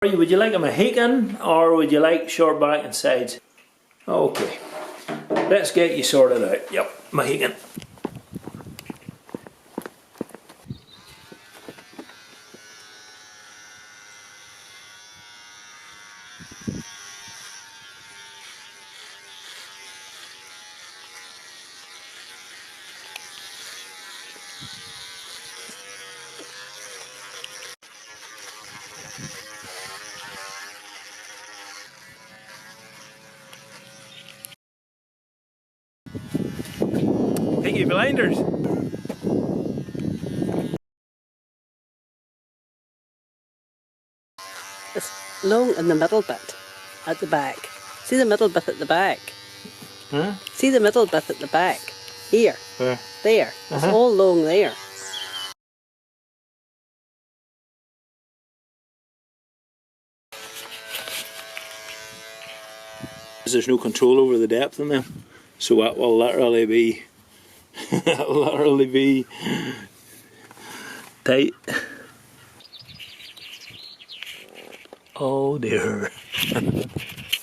Would you like a Mohican or would you like short back and sides? Okay, let's get you sorted out. Yep, Mohican. Piggy blinders. It's long in the middle bit at the back. See the middle bit at the back? Huh? See the middle bit at the back? Here. Where? There. It's all long there. There's no control over the depth in them, so that will literally be tight. Oh dear.